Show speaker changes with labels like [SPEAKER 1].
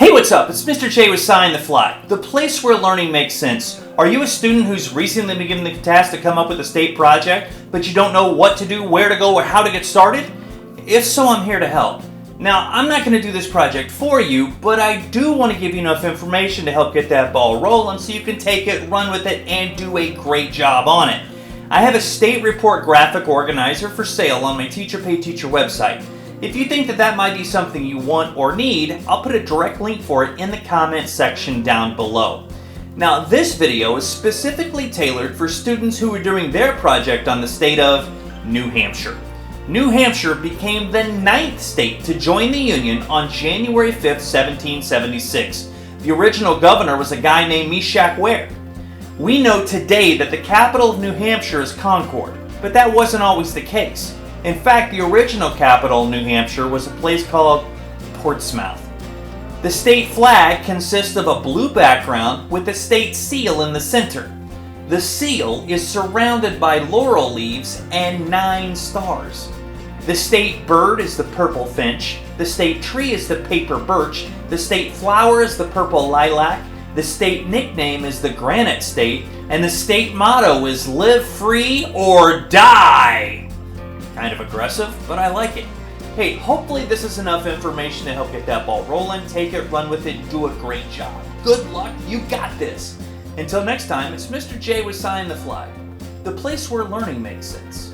[SPEAKER 1] Hey, what's up? It's Mr. J with SciOnTheFly, the place where learning makes sense. Are you a student who's recently been given the task to come up with a state project, but you don't know what to do, where to go, or how to get started? If so, I'm here to help. Now, I'm not going to do this project for you, but I do want to give you enough information to help get that ball rolling so you can take it, run with it, and do a great job on it. I have a state report graphic organizer for sale on my Teacher Pay Teacher website. If you think that might be something you want or need, I'll put a direct link for it in the comment section down below. Now, this video is specifically tailored for students who are doing their project on the state of New Hampshire. New Hampshire became the 9th state to join the Union on January 5th, 1776. The original governor was a guy named Meshach Ware. We know today that the capital of New Hampshire is Concord, but that wasn't always the case. In fact, the original capital of New Hampshire was a place called Portsmouth. The state flag consists of a blue background with the state seal in the center. The seal is surrounded by laurel leaves and 9 stars. The state bird is the purple finch, the state tree is the paper birch, the state flower is the purple lilac, the state nickname is the Granite State, and the state motto is live free or die. Kind of aggressive, but I like it. Hey, hopefully this is enough information to help get that ball rolling. Take it, run with it, do a great job. Good luck, you got this. Until next time, it's Mr. J with SciOnTheFly, the place where learning makes sense.